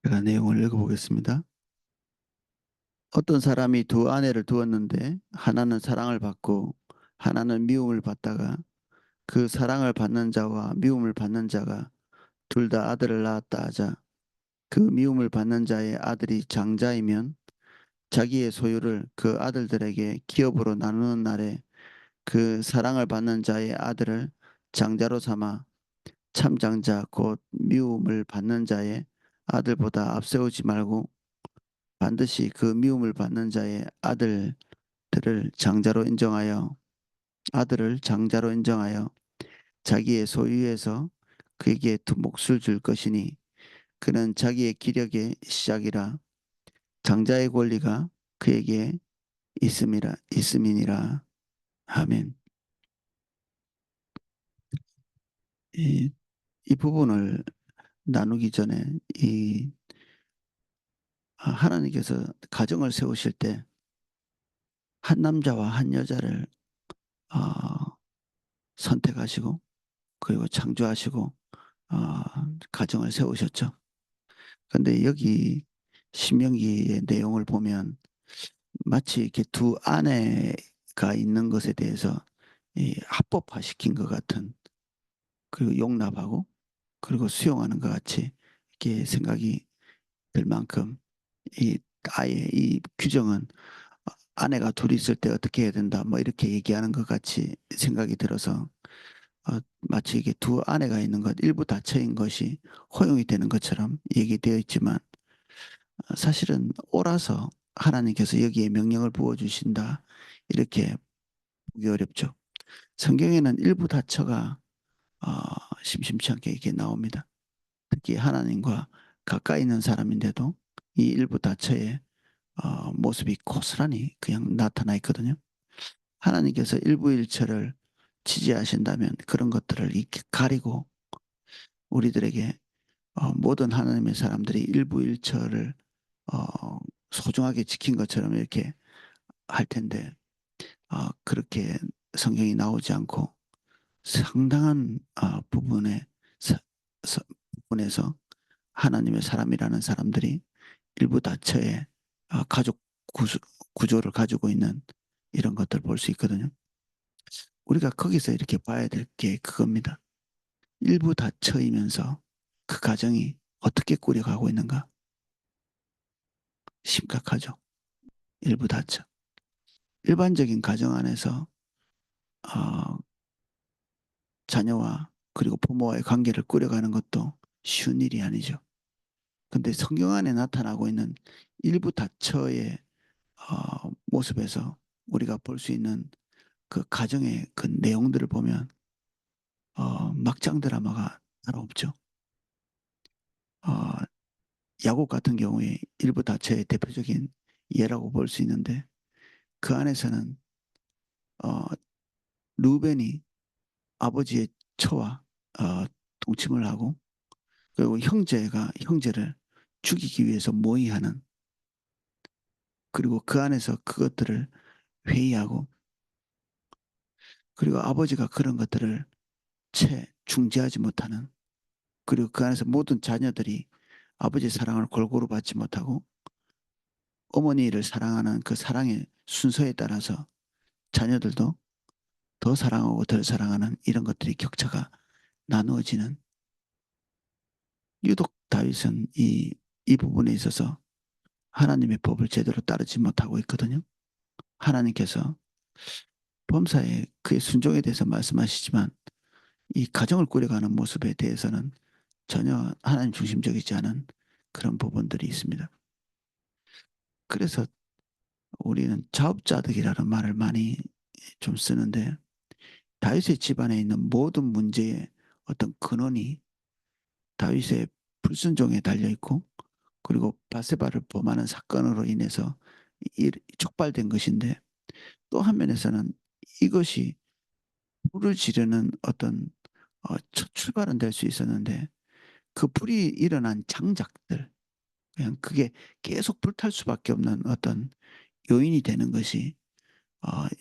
제가 내용을 읽어보겠습니다. 어떤 사람이 두 아내를 두었는데 하나는 사랑을 받고 하나는 미움을 받다가 그 사랑을 받는 자와 미움을 받는 자가 둘 다 아들을 낳았다 하자 그 미움을 받는 자의 아들이 장자이면 자기의 소유를 그 아들들에게 기업으로 나누는 날에 그 사랑을 받는 자의 아들을 장자로 삼아 참장자 곧 미움을 받는 자의 아들보다 앞세우지 말고 반드시 그 미움을 받는 자의 아들을 장자로 인정하여 자기의 소유에서 그에게 두 몫을 줄 것이니 그는 자기의 기력의 시작이라 장자의 권리가 그에게 있음이니라. 아멘. 이, 이 부분을 나누기 전에 이 하나님께서 가정을 세우실 때 한 남자와 한 여자를 어, 선택하시고 그리고 창조하시고 어, 가정을 세우셨죠. 그런데 여기 신명기의 내용을 보면 마치 이렇게 두 아내가 있는 것에 대해서 이 합법화시킨 것 같은 그리고 용납하고 그리고 수용하는 것 같이 이렇게 생각이 들 만큼 이 아예 이 규정은 아내가 둘이 있을 때 어떻게 해야 된다 뭐 이렇게 얘기하는 것 같이 생각이 들어서 마치 이게 두 아내가 있는 것 일부 다처인 것이 허용이 되는 것처럼 얘기되어 있지만 사실은 옳아서 하나님께서 여기에 명령을 부어주신다 이렇게 보기 어렵죠. 성경에는 일부 다처가 어, 심심치 않게 이렇게 나옵니다. 특히 하나님과 가까이 있는 사람인데도 이 일부 다처의 모습이 고스란히 그냥 나타나 있거든요. 하나님께서 일부일처를 지지하신다면 그런 것들을 이렇게 가리고 우리들에게 모든 하나님의 사람들이 일부일처를 어, 소중하게 지킨 것처럼 이렇게 할 텐데 그렇게 성경이 나오지 않고 상당한 부분에서 하나님의 사람이라는 사람들이 일부 다처의 가족 구조를 가지고 있는 이런 것들 볼 수 있거든요. 우리가 거기서 이렇게 봐야 될 게 그겁니다. 일부 다처이면서 그 가정이 어떻게 꾸려가고 있는가 심각하죠. 일부 다처. 일반적인 가정 안에서 어, 자녀와 그리고 부모와의 관계를 꾸려가는 것도 쉬운 일이 아니죠. 근데 성경 안에 나타나고 있는 일부 다처의 모습에서 우리가 볼 수 있는 그 가정의 그 내용들을 보면 막장 드라마가 따로 없죠. 어, 야곱 같은 경우에 일부 다처의 대표적인 예라고 볼 수 있는데 그 안에서는 어, 루벤이 아버지의 처와 동침을 하고 그리고 형제가 형제를 죽이기 위해서 모의하는 그리고 그 안에서 그것들을 회의하고 그리고 아버지가 그런 것들을 채 중재하지 못하는 그리고 그 안에서 모든 자녀들이 아버지의 사랑을 골고루 받지 못하고 어머니를 사랑하는 그 사랑의 순서에 따라서 자녀들도 더 사랑하고 덜 사랑하는 이런 것들이 격차가 나누어지는 유독 다윗은 이 부분에 있어서 하나님의 법을 제대로 따르지 못하고 있거든요. 하나님께서 범사에 그의 순종에 대해서 말씀하시지만 이 가정을 꾸려가는 모습에 대해서는 전혀 하나님 중심적이지 않은 그런 부분들이 있습니다. 그래서 우리는 자업자득이라는 말을 많이 좀 쓰는데 다윗의 집안에 있는 모든 문제의 어떤 근원이 다윗의 불순종에 달려 있고 그리고 바세바를 범하는 사건으로 인해서 촉발된 것인데 또 한면에서는 이것이 불을 지르는 어떤 첫 출발은 될 수 있었는데 그 불이 일어난 장작들 그냥 그게 계속 불탈 수밖에 없는 어떤 요인이 되는 것이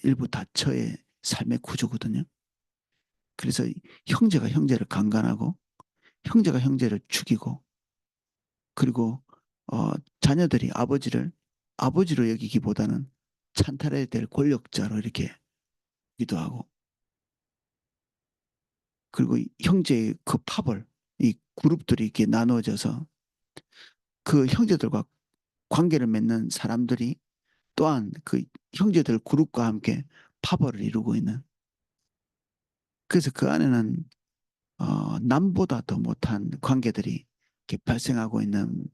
일부 다처의 삶의 구조거든요. 그래서 형제가 형제를 강간하고 형제가 형제를 죽이고 그리고 자녀들이 아버지를 아버지로 여기기보다는 찬탈해야 될 권력자로 이렇게 기도하고, 그리고 형제의 그 파벌, 이 그룹들이 이렇게 나누어져서 그 형제들과 관계를 맺는 사람들이 또한 그 형제들 그룹과 함께 파벌을 이루고 있는, 그래서 그 안에는 남보다 더 못한 관계들이 이렇게 발생하고 있는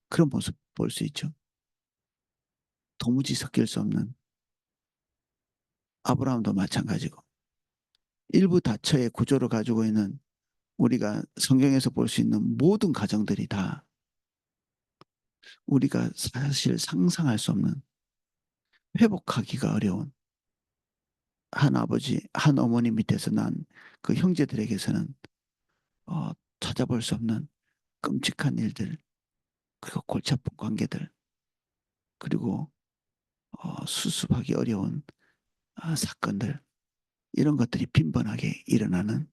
그런 모습 볼 수 있죠. 도무지 섞일 수 없는, 아브라함도 마찬가지고, 일부 다처의 구조를 가지고 있는 우리가 성경에서 볼 수 있는 모든 가정들이 다 우리가 사실 상상할 수 없는, 회복하기가 어려운, 한 아버지, 한 어머니 밑에서 난 그 형제들에게서는 어, 찾아볼 수 없는 끔찍한 일들, 그리고 골치 아픈 관계들, 그리고 수습하기 어려운 사건들, 이런 것들이 빈번하게 일어나는,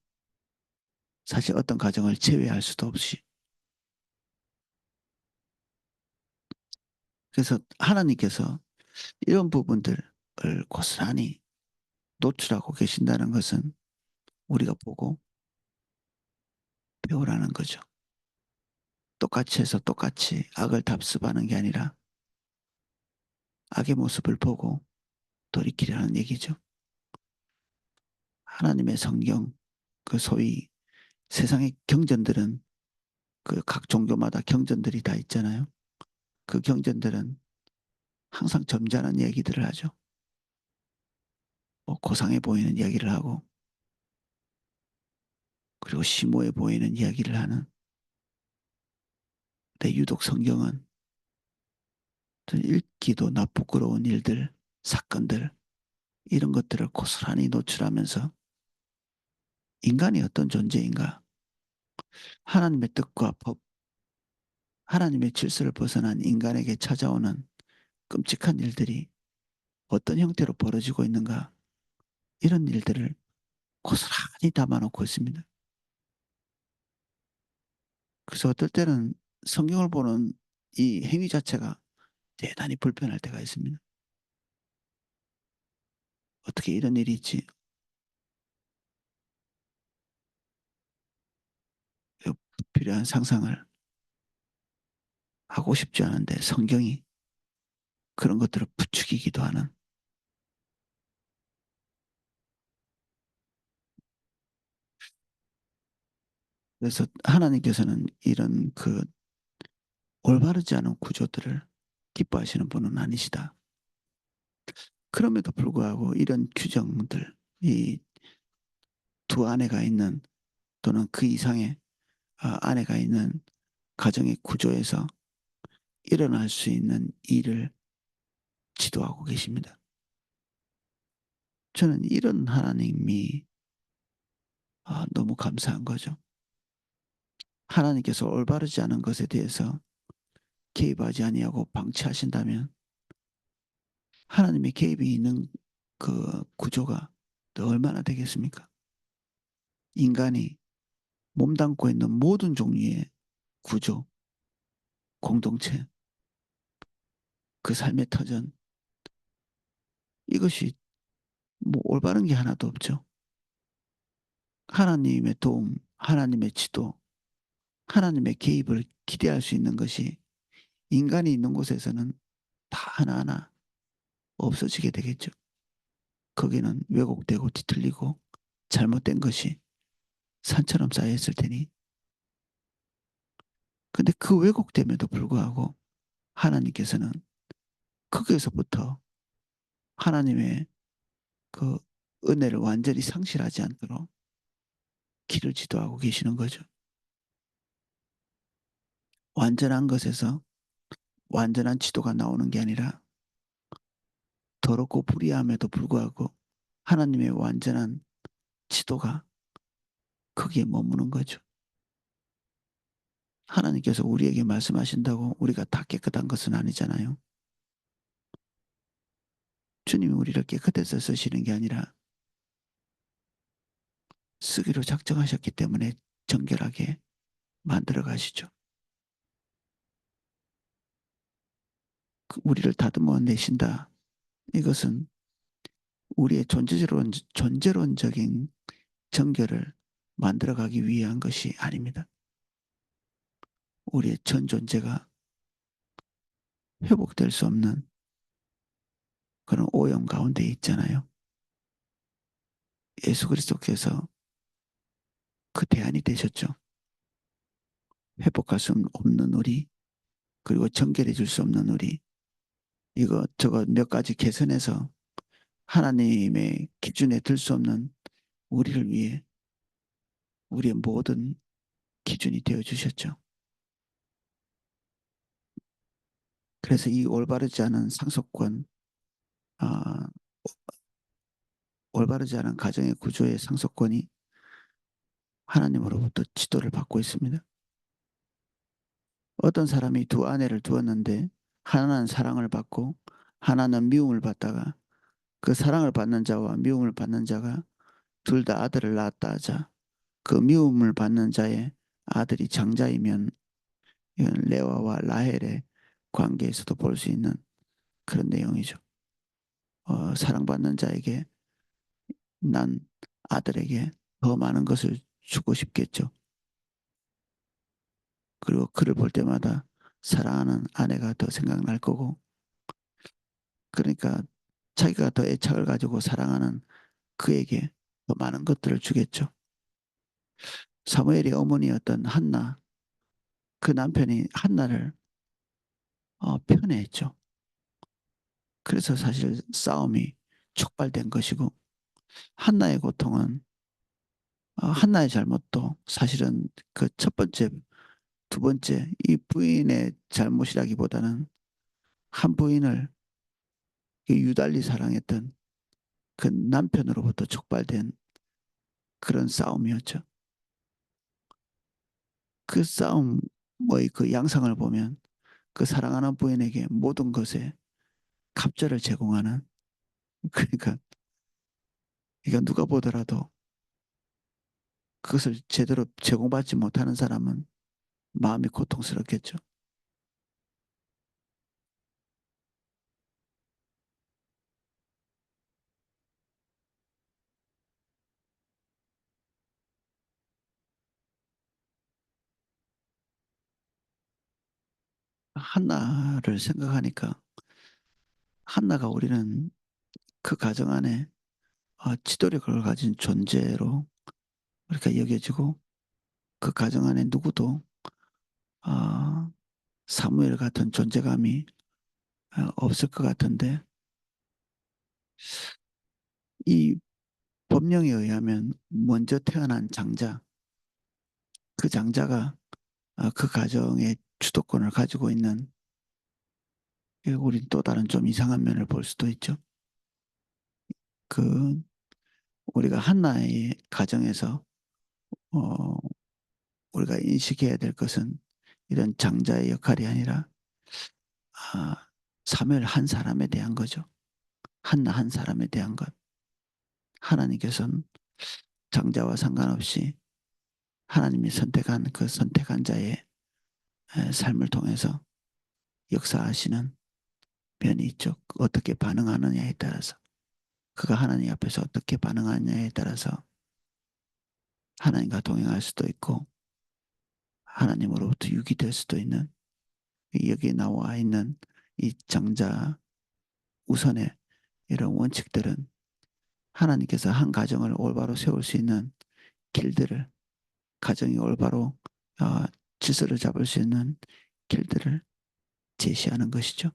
사실 어떤 가정을 제외할 수도 없이. 그래서 하나님께서 이런 부분들을 고스란히 노출하고 계신다는 것은 우리가 보고 배우라는 거죠. 똑같이 해서 똑같이 악을 답습하는 게 아니라 악의 모습을 보고 돌이키라는 얘기죠. 하나님의 성경, 그 소위 세상의 경전들은, 그 각 종교마다 경전들이 다 있잖아요. 그 경전들은 항상 점잖은 얘기들을 하죠. 뭐 고상해 보이는 이야기를 하고, 그리고 심오해 보이는 이야기를 하는. 근데 유독 성경은 읽기도 나 부끄러운 일들, 사건들, 이런 것들을 고스란히 노출하면서 인간이 어떤 존재인가, 하나님의 뜻과 법, 하나님의 질서를 벗어난 인간에게 찾아오는 끔찍한 일들이 어떤 형태로 벌어지고 있는가, 이런 일들을 고스란히 담아놓고 있습니다. 그래서 어떨 때는 성경을 보는 이 행위 자체가 대단히 불편할 때가 있습니다. 어떻게 이런 일이 있지? 필요한 상상을 하고 싶지 않은데 성경이 그런 것들을 부추기기도 하는. 그래서 하나님께서는 이런 그 올바르지 않은 구조들을 기뻐하시는 분은 아니시다. 그럼에도 불구하고 이런 규정들, 이 두 아내가 있는 또는 그 이상의 아내가 있는 가정의 구조에서 일어날 수 있는 일을 지도하고 계십니다. 저는 이런 하나님이 너무 감사한 거죠. 하나님께서 올바르지 않은 것에 대해서 개입하지 아니하고 방치하신다면 하나님의 개입이 있는 그 구조가 또 얼마나 되겠습니까? 인간이 몸담고 있는 모든 종류의 구조, 공동체, 그 삶의 터전, 이것이 뭐 올바른 게 하나도 없죠. 하나님의 도움, 하나님의 지도, 하나님의 개입을 기대할 수 있는 것이 인간이 있는 곳에서는 다 하나하나 없어지게 되겠죠. 거기는 왜곡되고 뒤틀리고 잘못된 것이 산처럼 쌓여있을 테니. 근데 그 왜곡됨에도 불구하고 하나님께서는 거기에서부터 하나님의 그 은혜를 완전히 상실하지 않도록 길을 지도하고 계시는 거죠. 완전한 것에서 완전한 지도가 나오는 게 아니라 더럽고 불의함에도 불구하고 하나님의 완전한 지도가 거기에 머무는 거죠. 하나님께서 우리에게 말씀하신다고 우리가 다 깨끗한 것은 아니잖아요. 주님이 우리를 깨끗해서 쓰시는 게 아니라 쓰기로 작정하셨기 때문에 정결하게 만들어 가시죠. 우리를 다듬어 내신다. 이것은 우리의 존재론적인 정결을 만들어가기 위한 것이 아닙니다. 우리의 전 존재가 회복될 수 없는 그런 오염 가운데 있잖아요. 예수 그리스도께서 그 대안이 되셨죠. 회복할 수 없는 우리, 그리고 정결해 줄 수 없는 우리, 이거 저거 몇 가지 개선해서 하나님의 기준에 들 수 없는 우리를 위해 우리의 모든 기준이 되어 주셨죠. 그래서 이 올바르지 않은 상속권, 아, 올바르지 않은 가정의 구조의 상속권이 하나님으로부터 지도를 받고 있습니다. 어떤 사람이 두 아내를 두었는데 하나는 사랑을 받고 하나는 미움을 받다가 그 사랑을 받는 자와 미움을 받는 자가 둘 다 아들을 낳았다 하자 그 미움을 받는 자의 아들이 장자이면 이건 레와와 라헬의 관계에서도 볼 수 있는 그런 내용이죠. 사랑받는 자에게 난 아들에게 더 많은 것을 주고 싶겠죠. 그리고 그를 볼 때마다 사랑하는 아내가 더 생각날 거고, 그러니까 자기가 더 애착을 가지고 사랑하는 그에게 더 많은 것들을 주겠죠. 사무엘의 어머니였던 한나, 그 남편이 한나를 편애했죠. 그래서 사실 싸움이 촉발된 것이고, 한나의 고통은 한나의 잘못도 사실은 그 첫 번째, 두 번째 이 부인의 잘못이라기보다는 한 부인을 유달리 사랑했던 그 남편으로부터 촉발된 그런 싸움이었죠. 그 싸움의 그 양상을 보면 그 사랑하는 부인에게 모든 것에 갑절을 제공하는, 그러니까 이거 누가 보더라도 그것을 제대로 제공받지 못하는 사람은 마음이 고통스럽겠죠. 한나를 생각하니까 한나가 우리는 그 가정 안에 지도력을 가진 존재로 그렇게 여겨지고 그 가정 안에 누구도 어, 사무엘 같은 존재감이 없을 것 같은데 이 법령에 의하면 먼저 태어난 장자, 그 장자가 그 가정의 주도권을 가지고 있는, 우린 또 다른 좀 이상한 면을 볼 수도 있죠. 그 우리가 한나의 가정에서 어, 우리가 인식해야 될 것은 이런 장자의 역할이 아니라 아, 사무엘 한 사람에 대한 거죠. 한나 한 사람에 대한 것. 하나님께서는 장자와 상관없이 하나님이 선택한 그 선택한 자의 삶을 통해서 역사하시는 면이 있죠. 어떻게 반응하느냐에 따라서, 그가 하나님 앞에서 어떻게 반응하느냐에 따라서 하나님과 동행할 수도 있고 하나님으로부터 유기될 수도 있는, 여기 나와 있는 이 장자 우선의 이런 원칙들은 하나님께서 한 가정을 올바로 세울 수 있는 길들을, 가정이 올바로 어, 질서를 잡을 수 있는 길들을 제시하는 것이죠.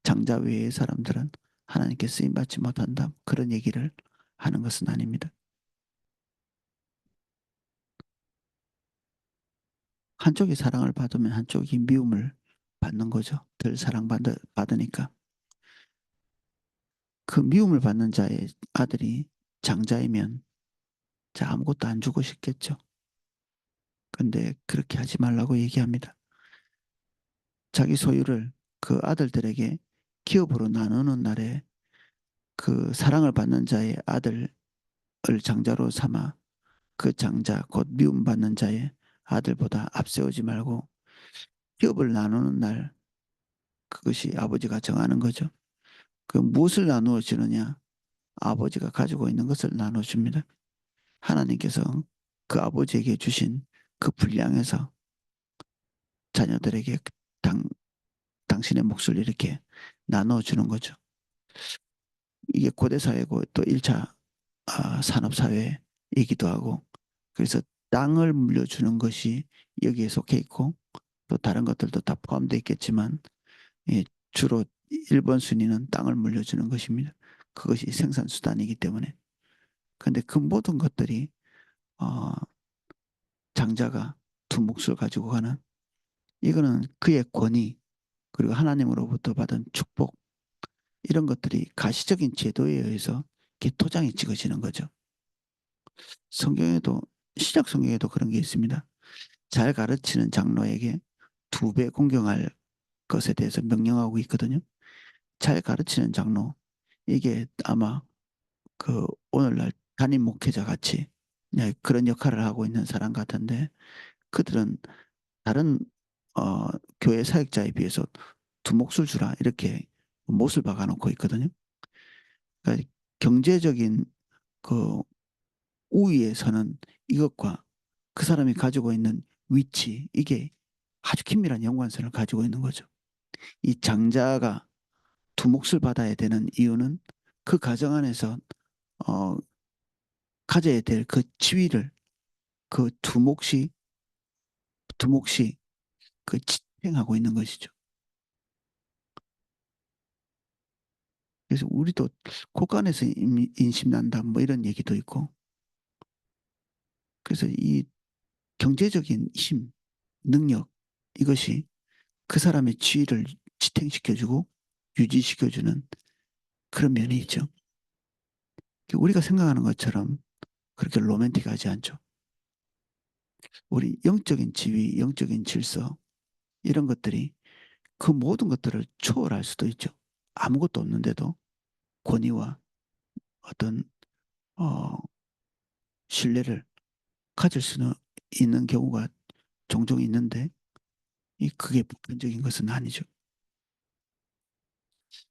장자 외의 사람들은 하나님께 쓰임 받지 못한다, 그런 얘기를 하는 것은 아닙니다. 한쪽이 사랑을 받으면 한쪽이 미움을 받는 거죠. 덜 사랑받으니까. 그 미움을 받는 자의 아들이 장자이면 자 아무것도 안 주고 싶겠죠. 근데 그렇게 하지 말라고 얘기합니다. 자기 소유를 그 아들들에게 기업으로 나누는 날에 그 사랑을 받는 자의 아들을 장자로 삼아 그 장자 곧 미움받는 자의 아들보다 앞세우지 말고 기업을 나누는 날 그것이 아버지가 정하는 거죠. 그 무엇을 나누어 주느냐? 아버지가 가지고 있는 것을 나눠 줍니다. 하나님께서 그 아버지에게 주신 그 분량에서 자녀들에게 당, 당신의 몫을 이렇게 나눠 주는 거죠. 이게 고대 사회고 또 1차 산업 사회이기도 하고, 그래서 땅을 물려주는 것이 여기에 속해 있고, 또 다른 것들도 다 포함되어 있겠지만, 예, 주로 1번 순위는 땅을 물려주는 것입니다. 그것이 생산수단이기 때문에. 그런데 그 모든 것들이 어, 장자가 두 몫을 가지고 가는, 이거는 그의 권위, 그리고 하나님으로부터 받은 축복, 이런 것들이 가시적인 제도에 의해서 이렇게 도장이 찍어지는 거죠. 성경에도, 신약 성경에도 그런 게 있습니다. 잘 가르치는 장로에게 2배 공경할 것에 대해서 명령하고 있거든요. 잘 가르치는 장로, 이게 아마 그 오늘날 담임 목회자 같이, 네, 그런 역할을 하고 있는 사람 같은데, 그들은 다른 어, 교회 사역자에 비해서 두 몫을 주라 이렇게 못을 박아놓고 있거든요. 그러니까 경제적인 그 우위에서는 이것과 그 사람이 가지고 있는 위치, 이게 아주 긴밀한 연관성을 가지고 있는 거죠. 이 장자가 두 몫을 받아야 되는 이유는 그 가정 안에서 어, 가져야 될 그 지위를, 그 두 몫이 그 지탱하고 있는 것이죠. 그래서 우리도 곳간에서 인심난다 뭐 이런 얘기도 있고, 그래서 이 경제적인 힘, 능력, 이것이 그 사람의 지위를 지탱시켜주고 유지시켜주는 그런 면이 있죠. 우리가 생각하는 것처럼 그렇게 로맨틱하지 않죠. 우리 영적인 지위, 영적인 질서, 이런 것들이 그 모든 것들을 초월할 수도 있죠. 아무것도 없는데도 권위와 어떤 어, 신뢰를 가질 수는 있는 경우가 종종 있는데, 그게 보편적인 것은 아니죠.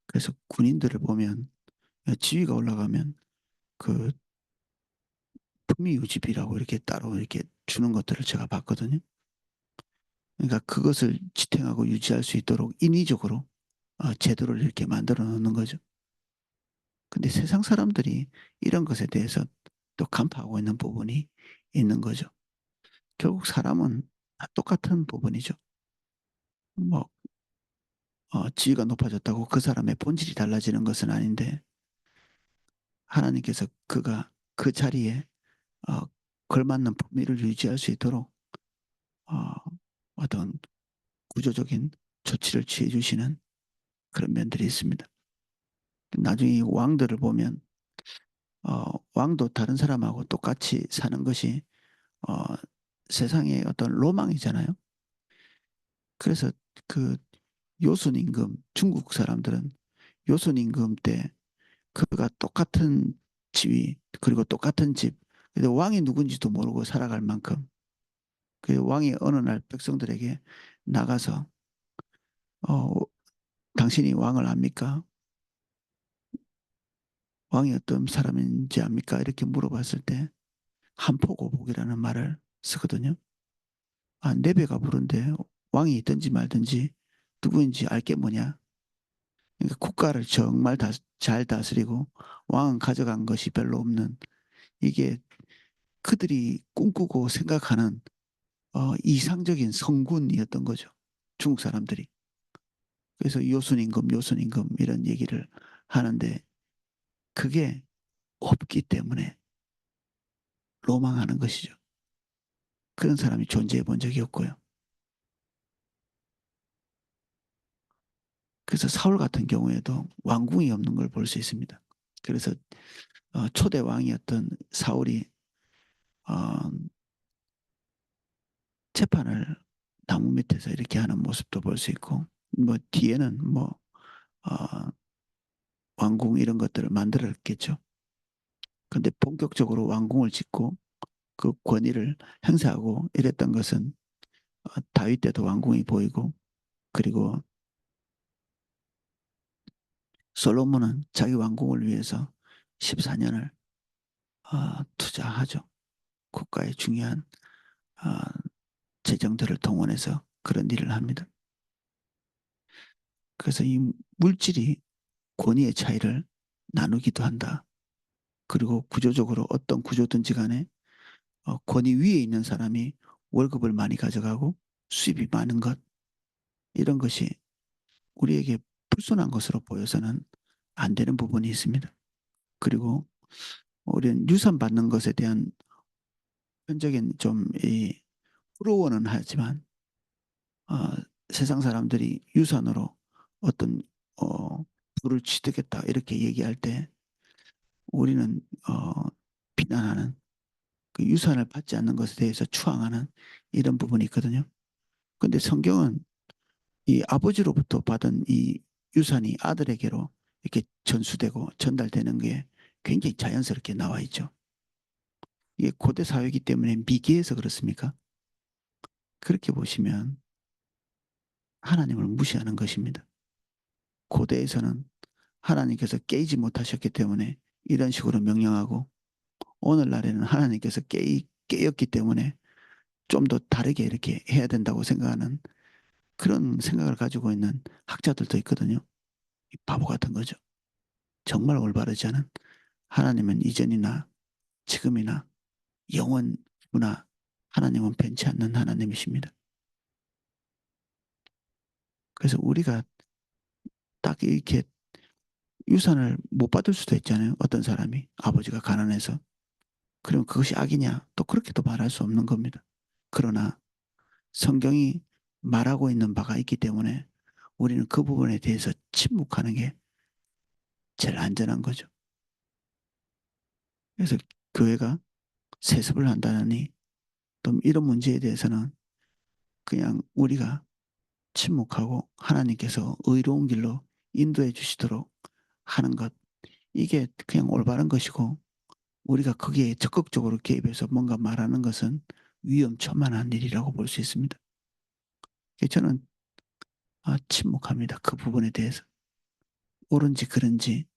그래서 군인들을 보면 지위가 올라가면 그 품위유지비라고 이렇게 따로 이렇게 주는 것들을 제가 봤거든요. 그러니까 그것을 지탱하고 유지할 수 있도록 인위적으로 제도를 이렇게 만들어 놓는 거죠. 근데 세상 사람들이 이런 것에 대해서 또 간파하고 있는 부분이 있는 거죠. 결국 사람은 다 똑같은 부분이죠. 뭐 지위가 높아졌다고 그 사람의 본질이 달라지는 것은 아닌데, 하나님께서 그가 그 자리에 어, 걸맞는 품위를 유지할 수 있도록 어, 어떤 구조적인 조치를 취해 주시는 그런 면들이 있습니다. 나중에 왕들을 보면 왕도 다른 사람하고 똑같이 사는 것이 어, 세상의 어떤 로망이잖아요. 그래서 그 요순 임금, 중국 사람들은 요순 임금 때 그가 똑같은 지위, 그리고 똑같은 집, 근데 왕이 누군지도 모르고 살아갈 만큼, 그 왕이 어느 날 백성들에게 나가서 어, 당신이 왕을 압니까? 왕이 어떤 사람인지 압니까? 이렇게 물어봤을 때 한포고복이라는 말을 쓰거든요. 내 배가 부른데 왕이 있든지 말든지 누구인지 알게 뭐냐. 그러니까 국가를 정말 잘 다스리고 왕은 가져간 것이 별로 없는, 이게 그들이 꿈꾸고 생각하는 이상적인 성군이었던 거죠. 중국 사람들이. 그래서 요순임금, 요순임금 이런 얘기를 하는데, 그게 없기 때문에 로망하는 것이죠. 그런 사람이 존재해 본 적이 없고요. 그래서 사울 같은 경우에도 왕궁이 없는 걸 볼 수 있습니다. 그래서 초대 왕이었던 사울이 어, 재판을 나무 밑에서 이렇게 하는 모습도 볼 수 있고, 뭐 뒤에는 뭐 어, 왕궁 이런 것들을 만들었겠죠. 근데 본격적으로 왕궁을 짓고 그 권위를 행사하고 이랬던 것은 다윗 때도 왕궁이 보이고, 그리고 솔로몬은 자기 왕궁을 위해서 14년을 투자하죠. 국가의 중요한 어, 재정들을 동원해서 그런 일을 합니다. 그래서 이 물질이 권위의 차이를 나누기도 한다. 그리고 구조적으로 어떤 구조든지 간에 권위 위에 있는 사람이 월급을 많이 가져가고 수입이 많은 것, 이런 것이 우리에게 불순한 것으로 보여서는 안 되는 부분이 있습니다. 그리고 우리는 유산 받는 것에 대한 현적인 좀이 부러워는 하지만 어, 세상 사람들이 유산으로 어떤 어, 부를 취득했다 이렇게 얘기할 때 우리는 비난하는, 그 유산을 받지 않는 것에 대해서 추앙하는 이런 부분이 있거든요. 근데 성경은 이 아버지로부터 받은 이 유산이 아들에게로 이렇게 전수되고 전달되는 게 굉장히 자연스럽게 나와 있죠. 이게 고대 사회이기 때문에 미개해서 그렇습니까? 그렇게 보시면 하나님을 무시하는 것입니다. 고대에서는 하나님께서 깨이지 못하셨기 때문에 이런 식으로 명령하고, 오늘날에는 하나님께서 깨었기 때문에 좀 더 다르게 이렇게 해야 된다고 생각하는 그런 생각을 가지고 있는 학자들도 있거든요. 바보 같은 거죠. 정말 올바르지 않은, 하나님은 이전이나 지금이나 영원구나. 하나님은 변치 않는 하나님이십니다. 그래서 우리가 딱 이렇게 유산을 못 받을 수도 있잖아요. 어떤 사람이 아버지가 가난해서. 그러면 그것이 악이냐? 또 그렇게도 말할 수 없는 겁니다. 그러나 성경이 말하고 있는 바가 있기 때문에 우리는 그 부분에 대해서 침묵하는 게 제일 안전한 거죠. 그래서 교회가 세습을 한다느니 또 이런 문제에 대해서는 그냥 우리가 침묵하고 하나님께서 의로운 길로 인도해 주시도록 하는 것, 이게 그냥 올바른 것이고, 우리가 거기에 적극적으로 개입해서 뭔가 말하는 것은 위험천만한 일이라고 볼 수 있습니다. 저는 침묵합니다. 그 부분에 대해서. 옳은지 그른지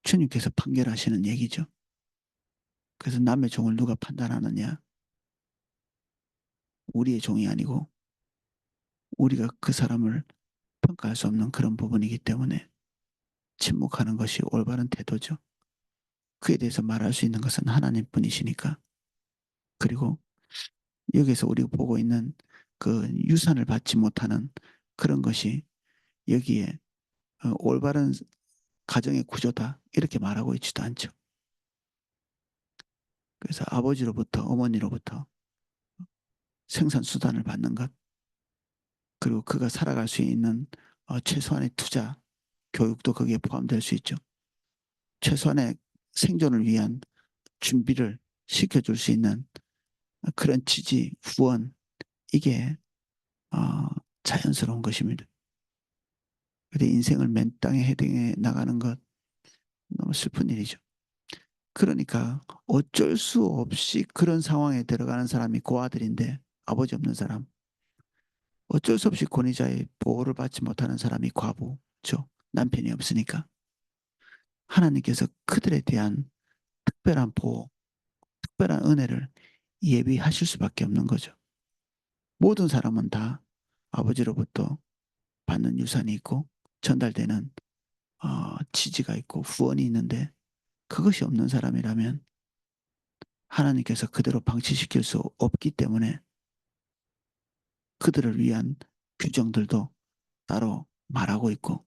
주님께서 판결하시는 얘기죠. 그래서 남의 종을 누가 판단하느냐? 우리의 종이 아니고 우리가 그 사람을 평가할 수 없는 그런 부분이기 때문에 침묵하는 것이 올바른 태도죠. 그에 대해서 말할 수 있는 것은 하나님뿐이시니까. 그리고 여기서 우리가 보고 있는 그 유산을 받지 못하는 그런 것이 여기에 올바른 가정의 구조다 이렇게 말하고 있지도 않죠. 그래서 아버지로부터 어머니로부터 생산수단을 받는 것, 그리고 그가 살아갈 수 있는 최소한의 투자, 교육도 거기에 포함될 수 있죠. 최소한의 생존을 위한 준비를 시켜줄 수 있는 그런 지지, 후원, 이게 어, 자연스러운 것입니다. 근데 인생을 맨 땅에 헤딩해 나가는 것, 너무 슬픈 일이죠. 그러니까 어쩔 수 없이 그런 상황에 들어가는 사람이 고아들인데, 아버지 없는 사람, 어쩔 수 없이 권위자의 보호를 받지 못하는 사람이 과부죠. 남편이 없으니까. 하나님께서 그들에 대한 특별한 보호, 특별한 은혜를 예비하실 수밖에 없는 거죠. 모든 사람은 다 아버지로부터 받는 유산이 있고 전달되는 지지가 있고 후원이 있는데, 그것이 없는 사람이라면 하나님께서 그대로 방치시킬 수 없기 때문에 그들을 위한 규정들도 따로 말하고 있고,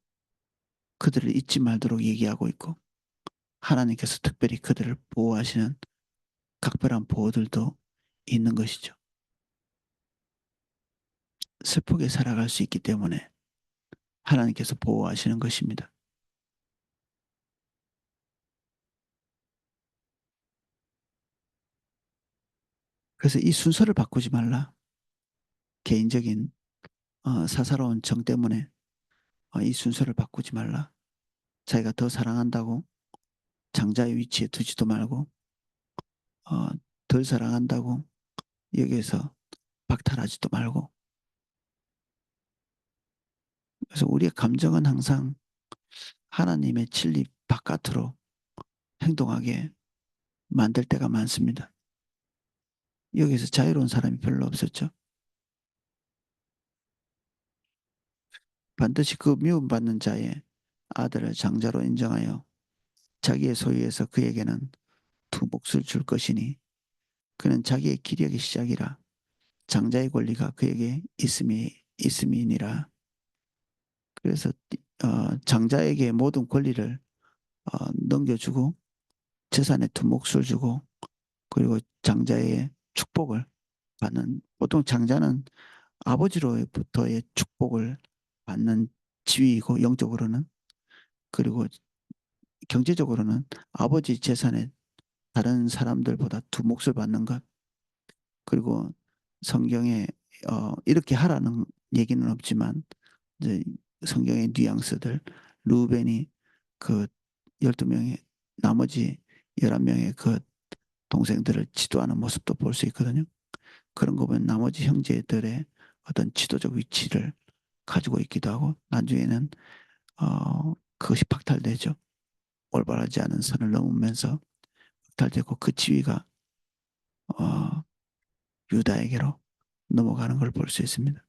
그들을 잊지 말도록 얘기하고 있고, 하나님께서 특별히 그들을 보호하시는 각별한 보호들도 있는 것이죠. 슬프게 살아갈 수 있기 때문에 하나님께서 보호하시는 것입니다. 그래서 이 순서를 바꾸지 말라. 개인적인 사사로운 정 때문에 이 순서를 바꾸지 말라. 자기가 더 사랑한다고 장자의 위치에 두지도 말고, 어, 덜 사랑한다고 여기에서 박탈하지도 말고. 그래서 우리의 감정은 항상 하나님의 진리 바깥으로 행동하게 만들 때가 많습니다. 여기서 자유로운 사람이 별로 없었죠. 반드시 그 미움받는 자의 아들을 장자로 인정하여 자기의 소유에서 그에게는 두 몫을 줄 것이니 그는 자기의 기력의 시작이라 장자의 권리가 그에게 있음이니라. 그래서 장자에게 모든 권리를 넘겨주고 재산의 두 몫을 주고 그리고 장자의 축복을 받는, 보통 장자는 아버지로부터의 축복을 받는 지위이고 영적으로는, 그리고 경제적으로는 아버지 재산에 다른 사람들보다 두 몫을 받는 것. 그리고 성경에 이렇게 하라는 얘기는 없지만 이제 성경의 뉘앙스들, 루벤이 그 12명의 나머지 11명의 그 동생들을 지도하는 모습도 볼 수 있거든요. 그런 거 보면 나머지 형제들의 어떤 지도적 위치를 가지고 있기도 하고, 나중에는 그것이 박탈되죠. 올바르지 않은 선을 넘으면서 박탈되고 그 지위가 어, 유다에게로 넘어가는 걸 볼 수 있습니다.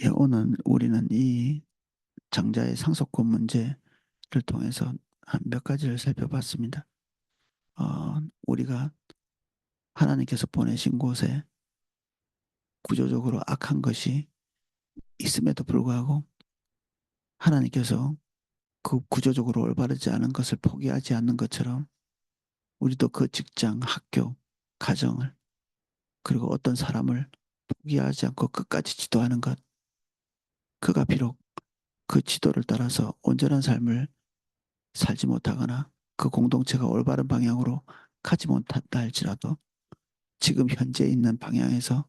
예, 오늘 우리는 이 장자의 상속권 문제를 통해서 한 몇 가지를 살펴봤습니다. 우리가 하나님께서 보내신 곳에 구조적으로 악한 것이 있음에도 불구하고 하나님께서 그 구조적으로 올바르지 않은 것을 포기하지 않는 것처럼 우리도 그 직장, 학교, 가정을, 그리고 어떤 사람을 포기하지 않고 끝까지 지도하는 것, 그가 비록 그 지도를 따라서 온전한 삶을 살지 못하거나 그 공동체가 올바른 방향으로 가지 못한다 할지라도 지금 현재 있는 방향에서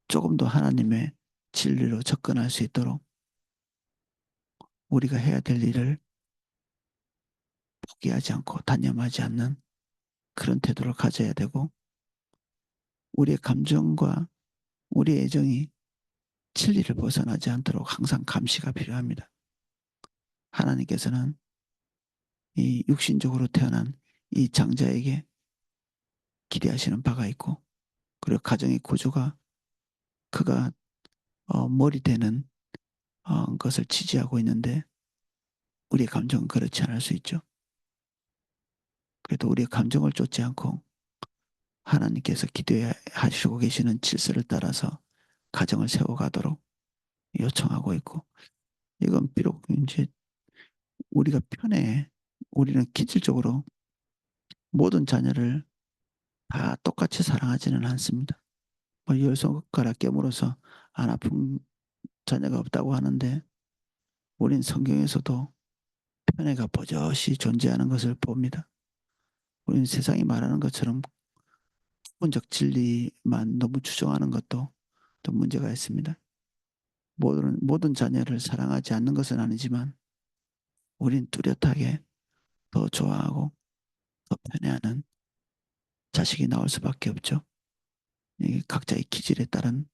조금 더 하나님의 진리로 접근할 수 있도록 우리가 해야 될 일을 포기하지 않고 단념하지 않는 그런 태도를 가져야 되고, 우리의 감정과 우리의 애정이 진리를 벗어나지 않도록 항상 감시가 필요합니다. 하나님께서는 이 육신적으로 태어난 이 장자에게 기대하시는 바가 있고, 그리고 가정의 구조가 그가 머리 되는 것을 지지하고 있는데 우리의 감정은 그렇지 않을 수 있죠. 그래도 우리의 감정을 쫓지 않고 하나님께서 기대하시고 계시는 질서를 따라서 가정을 세워가도록 요청하고 있고, 이건 비록 이제 우리가 편해, 우리는 기질적으로 모든 자녀를 다 똑같이 사랑하지는 않습니다. 뭐 열 손가락 깨물어서 안 아픈 자녀가 없다고 하는데 우린 성경에서도 편애가 버젓이 존재하는 것을 봅니다. 우리는 세상이 말하는 것처럼 부분적 진리만 너무 추종하는 것도 또 문제가 있습니다. 모든 자녀를 사랑하지 않는 것은 아니지만 우린 뚜렷하게 더 좋아하고 더 편애하는 자식이 나올 수밖에 없죠. 이게 각자의 기질에 따른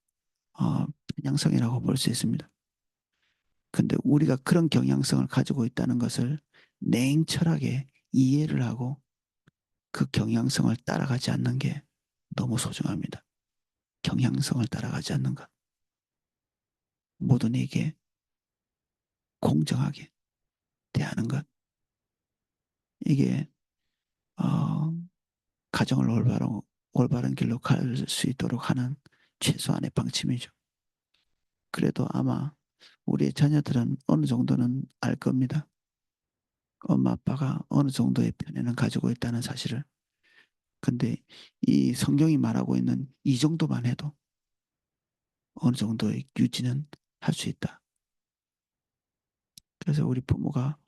편향성이라고 볼 수 있습니다. 근데 우리가 그런 경향성을 가지고 있다는 것을 냉철하게 이해를 하고 그 경향성을 따라가지 않는 게 너무 소중합니다. 경향성을 따라가지 않는 것. 모든 이에게 공정하게 대하는 것. 이게 어, 가정을 올바른 길로 갈 수 있도록 하는 최소한의 방침이죠. 그래도 아마 우리의 자녀들은 어느 정도는 알 겁니다. 엄마 아빠가 어느 정도의 편애는 가지고 있다는 사실을. 근데 이 성경이 말하고 있는 이 정도만 해도 어느 정도의 유지는 할 수 있다. 그래서 우리 부모가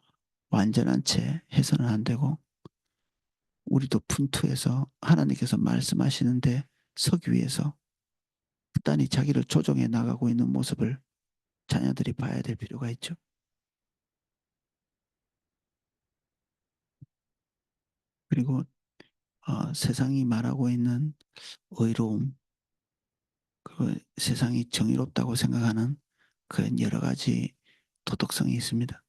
완전한 채 해서는 안 되고 우리도 분투해서 하나님께서 말씀하시는데 서기 위해서 부단히 자기를 조정해 나가고 있는 모습을 자녀들이 봐야 될 필요가 있죠. 그리고 세상이 말하고 있는 의로움, 그 세상이 정의롭다고 생각하는 그런 여러 가지 도덕성이 있습니다.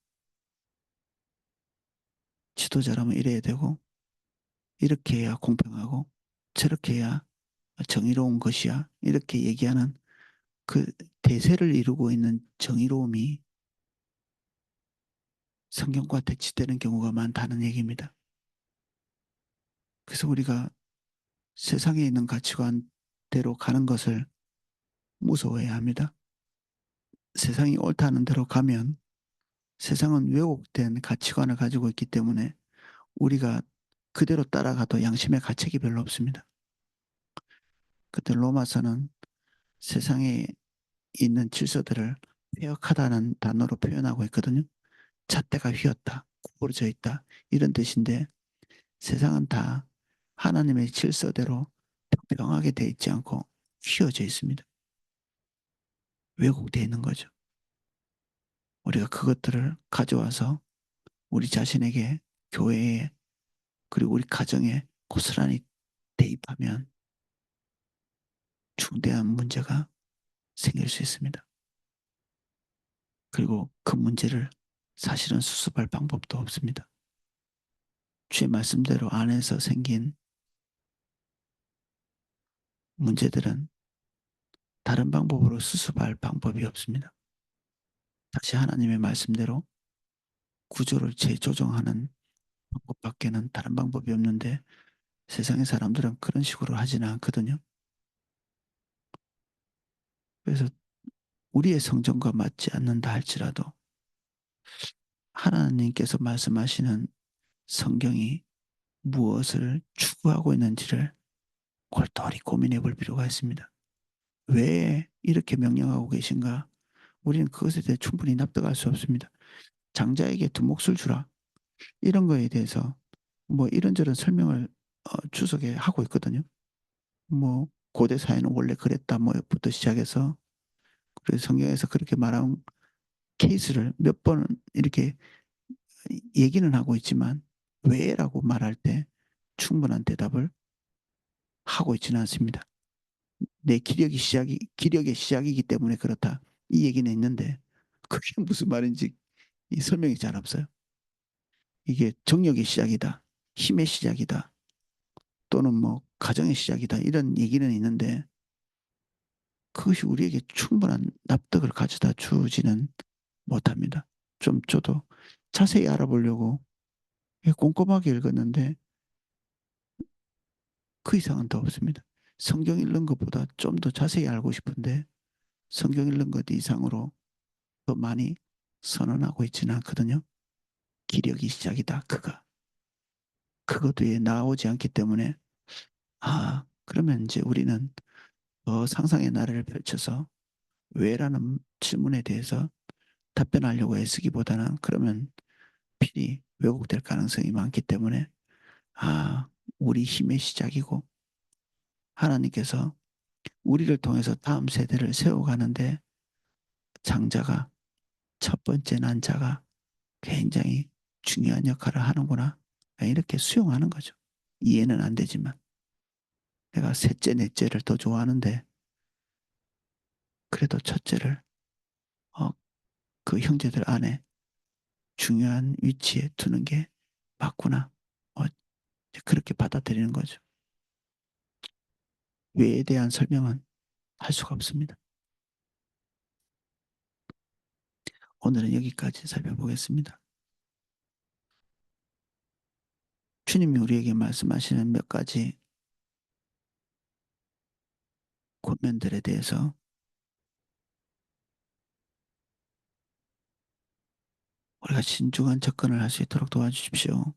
지도자라면 이래야 되고, 이렇게 해야 공평하고, 저렇게 해야 정의로운 것이야. 이렇게 얘기하는 그 대세를 이루고 있는 정의로움이 성경과 대치되는 경우가 많다는 얘기입니다. 그래서 우리가 세상에 있는 가치관대로 가는 것을 무서워해야 합니다. 세상이 옳다는 대로 가면 세상은 왜곡된 가치관을 가지고 있기 때문에 우리가 그대로 따라가도 양심의 가책이 별로 없습니다. 그때 로마서는 세상에 있는 질서들을 폐역하다는 단어로 표현하고 있거든요. 잣대가 휘었다, 구부러져 있다 이런 뜻인데 세상은 다 하나님의 질서대로 평평하게 돼 있지 않고 휘어져 있습니다. 왜곡되어 있는 거죠. 우리가 그것들을 가져와서 우리 자신에게 교회에 그리고 우리 가정에 고스란히 대입하면 중대한 문제가 생길 수 있습니다. 그리고 그 문제를 사실은 수습할 방법도 없습니다. 주의 말씀대로 안에서 생긴 문제들은 다른 방법으로 수습할 방법이 없습니다. 다시 하나님의 말씀대로 구조를 재조정하는 방법밖에는 다른 방법이 없는데 세상의 사람들은 그런 식으로 하지는 않거든요. 그래서 우리의 성정과 맞지 않는다 할지라도 하나님께서 말씀하시는 성경이 무엇을 추구하고 있는지를 골똘히 고민해 볼 필요가 있습니다. 왜 이렇게 명령하고 계신가? 우리는 그것에 대해 충분히 납득할 수 없습니다. 장자에게 두 몫을 주라. 이런 거에 대해서 뭐 이런저런 설명을 주석에 하고 있거든요. 뭐 고대 사회는 원래 그랬다 뭐부터 시작해서 그래서 성경에서 그렇게 말한 케이스를 몇 번 이렇게 얘기는 하고 있지만 왜라고 말할 때 충분한 대답을 하고 있지는 않습니다. 내 기력의 시작이기 때문에 그렇다. 이 얘기는 있는데 그게 무슨 말인지 이 설명이 잘 없어요. 이게 정력의 시작이다. 힘의 시작이다. 또는 뭐 가정의 시작이다. 이런 얘기는 있는데 그것이 우리에게 충분한 납득을 가져다 주지는 못합니다. 좀 저도 자세히 알아보려고 꼼꼼하게 읽었는데 그 이상은 더 없습니다. 성경 읽는 것보다 좀 더 자세히 알고 싶은데 성경 읽는 것 이상으로 더 많이 선언하고 있지는 않거든요. 기력이 시작이다. 그것 외에 나오지 않기 때문에 그러면 이제 우리는 더 상상의 나래를 펼쳐서 왜라는 질문에 대해서 답변하려고 애쓰기보다는 그러면 필히 왜곡될 가능성이 많기 때문에 아, 우리 힘의 시작이고 하나님께서 우리를 통해서 다음 세대를 세워가는데 장자가 첫 번째 난자가 굉장히 중요한 역할을 하는구나. 이렇게 수용하는 거죠. 이해는 안 되지만 내가 셋째, 넷째를 더 좋아하는데 그래도 첫째를 어, 그 형제들 안에 중요한 위치에 두는 게 맞구나. 어, 그렇게 받아들이는 거죠. 왜에 대한 설명은 할 수가 없습니다. 오늘은 여기까지 살펴보겠습니다. 주님이 우리에게 말씀하시는 몇 가지 권면들에 대해서 우리가 신중한 접근을 할 수 있도록 도와주십시오.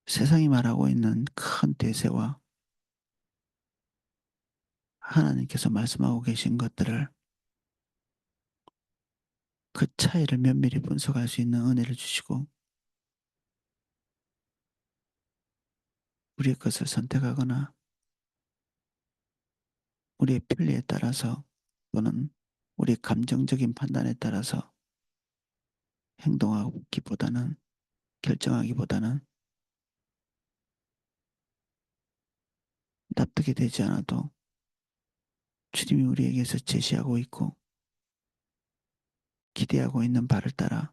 세상이 말하고 있는 큰 대세와 하나님께서 말씀하고 계신 것들을 그 차이를 면밀히 분석할 수 있는 은혜를 주시고 우리의 것을 선택하거나 우리의 편리에 따라서 또는 우리의 감정적인 판단에 따라서 행동하기보다는 결정하기보다는 납득이 되지 않아도 주님이 우리에게서 제시하고 있고 기대하고 있는 바를 따라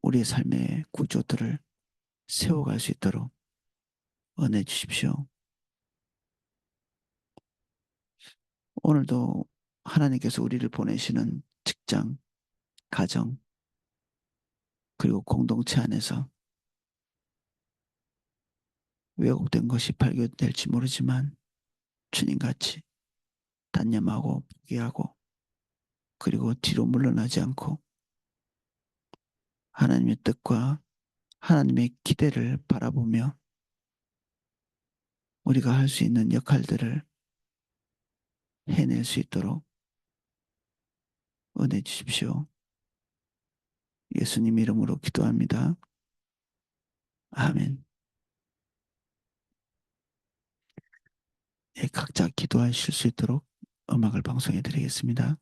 우리의 삶의 구조들을 세워갈 수 있도록 은혜 주십시오. 오늘도 하나님께서 우리를 보내시는 직장, 가정, 그리고 공동체 안에서 왜곡된 것이 발견될지 모르지만 주님같이 단념하고 포기하고 그리고 뒤로 물러나지 않고 하나님의 뜻과 하나님의 기대를 바라보며 우리가 할 수 있는 역할들을 해낼 수 있도록 은혜 주십시오. 예수님 이름으로 기도합니다. 아멘. 예, 각자 기도하실 수 있도록 음악을 방송해 드리겠습니다.